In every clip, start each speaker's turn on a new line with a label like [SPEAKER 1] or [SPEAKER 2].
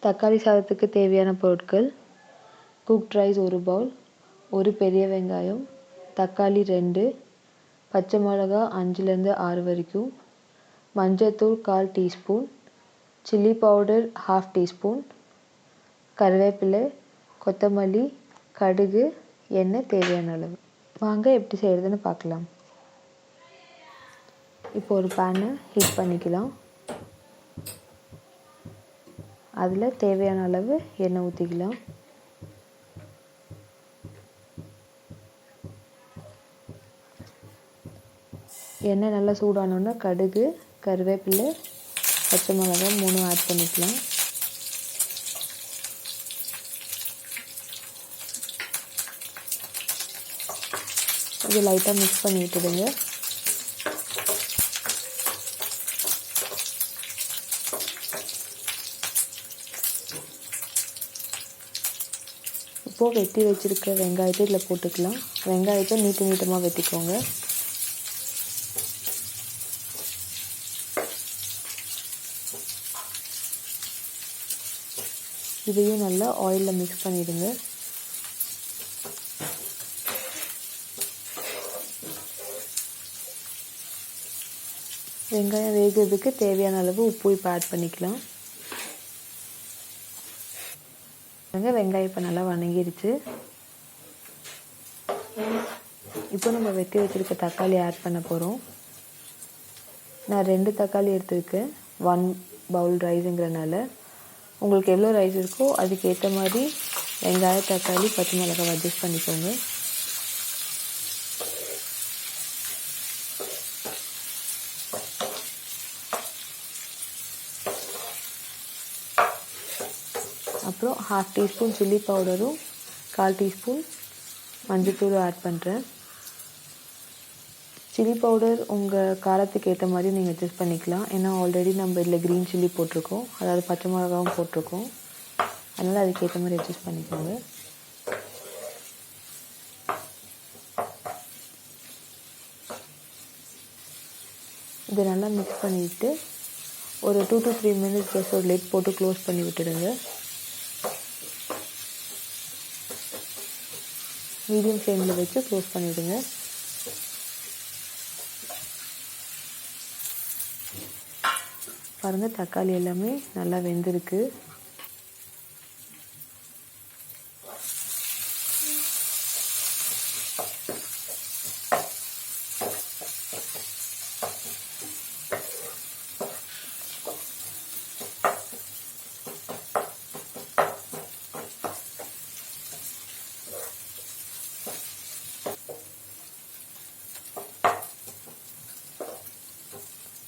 [SPEAKER 1] தக்காளி சாதத்துக்கு தேவையான பொருட்கள்: குக்ட் ரைஸ் 1 பவுல், 1 பெரிய வெங்காயம், தக்காளி 2, பச்சை மிளகா 5லேருந்து 6 வரைக்கும், மஞ்சள்தூள் 1/4 டீஸ்பூன், சில்லி பவுடர் 1/2 டீஸ்பூன், கருவேப்பிலை, கொத்தமல்லி, கடுகு, எண்ணெய் தேவையான அளவு. வாங்க எப்படி செய்கிறதுன்னு பார்க்கலாம். இப்போ ஒரு பேனை ஹீட் பண்ணிக்கலாம். அதில் தேவையான அளவு எண்ணெய் ஊற்றிக்கலாம். எண்ணெய் நல்லா சூடானோன்னா கடுகு, கருவேப்பிலை, பச்சை மிளகாய் 3 ஆட் பண்ணிக்கலாம். இது லைட்டாக மிக்ஸ் பண்ணி விட்டுடுங்க. இப்போது வெட்டி வச்சுருக்க வெங்காயத்தை இதில் போட்டுக்கலாம். வெங்காயத்தை நீட்டமாக வெட்டிக்கோங்க. இதையும் நல்லா ஆயிலில் மிக்ஸ் பண்ணிவிடுங்க. வெங்காயம் வேகிறதுக்கு தேவையான அளவு உப்பு இப்போ ஆட் பண்ணிக்கலாம். வெங்காயம் இப்போ நல்லா வணங்கிடுச்சு. இப்போ நம்ம வெட்டி வச்சுருக்க தக்காளி ஆட் பண்ண போகிறோம். நான் 2 தக்காளி எடுத்துருக்கேன் 1 பவுல் ரைஸுங்கிறனால. உங்களுக்கு எவ்வளோ ரைஸ் இருக்கோ அதுக்கு ஏற்ற மாதிரி வெங்காயம், தக்காளி, பச்சை மிளகாய் அட்ஜஸ்ட் பண்ணிக்கோங்க. அப்புறம் 1/2 டீஸ்பூன் சில்லி பவுடரும் 1/4 டீஸ்பூன் மஞ்சள்தூளும் ஆட் பண்ணுறேன். சில்லி பவுடர் உங்கள் காரத்துக்கு ஏற்ற மாதிரி நீங்கள் அட்ஜஸ்ட் பண்ணிக்கலாம். ஏன்னா ஆல்ரெடி நம்ம இதில் க்ரீன் சில்லி போட்டிருக்கோம், அதாவது பச்சை மிளகாவும் போட்டிருக்கோம். அதனால் அதுக்கேற்ற மாதிரி அட்ஜஸ்ட் பண்ணிக்கோங்க. இதை நல்லா மிக்ஸ் பண்ணிவிட்டு ஒரு 2 to 3 மினிட்ஸ் ஜஸ்ட் ஒரு லிட் போட்டு க்ளோஸ் பண்ணி விட்டுடுங்க. மீடியம் ஃப்ளேமில் வச்சு க்ளோஸ் பண்ணிவிடுங்க. பாருங்கள், தக்காளி எல்லாமே நல்லா வெந்திருக்கு.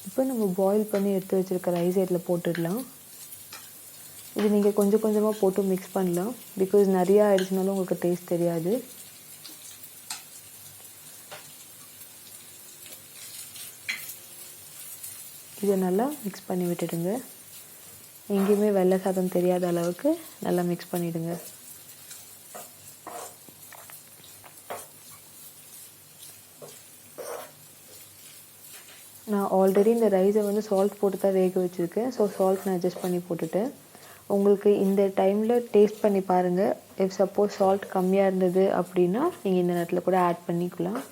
[SPEAKER 1] இப்போ நம்ம பாயில் பண்ணி எடுத்து வச்சுருக்க ரைஸ் இதில் போட்டுடலாம். இது நீங்கள் கொஞ்சம் கொஞ்சமாக போட்டு மிக்ஸ் பண்ணலாம். பிகாஸ் நிறையா ஆயிடுச்சுனாலும் உங்களுக்கு டேஸ்ட் தெரியாது. இதை நல்லா மிக்ஸ் பண்ணி விட்டுடுங்க. எங்கேயுமே வெள்ளை சாதம் தெரியாத அளவுக்கு நல்லா மிக்ஸ் பண்ணிவிடுங்க. நான் ஆல்ரெடி இந்த ரைஸை சால்ட் போட்டு தான் வேக வச்சுருக்கேன். ஸோ சால்ட் நான் அட்ஜஸ்ட் பண்ணி போட்டுட்டேன். உங்களுக்கு இந்த டைமில் டேஸ்ட் பண்ணி பாருங்கள். இஃப் சப்போஸ் சால்ட் கம்மியாக இருந்தது அப்படின்னா நீங்கள் இந்த நேரத்தில் கூட ஆட் பண்ணிக்கலாம்.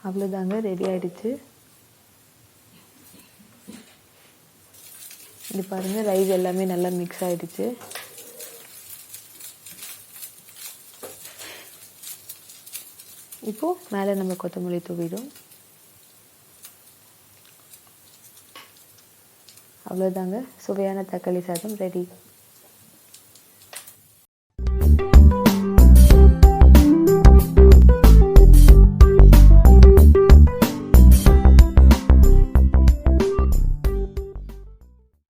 [SPEAKER 1] அவ்வளோதாங்க, ரெடி ஆகிடுச்சு. இது பாருங்கள், ரைஸ் எல்லாமே நல்லா மிக்ஸ் ஆகிடுச்சு. இப்போது மேலே நம்ம கொத்தமல்லி தூவிடும். அவ்வளோதாங்க, சுவையான தக்காளி சாதம் ரெடி.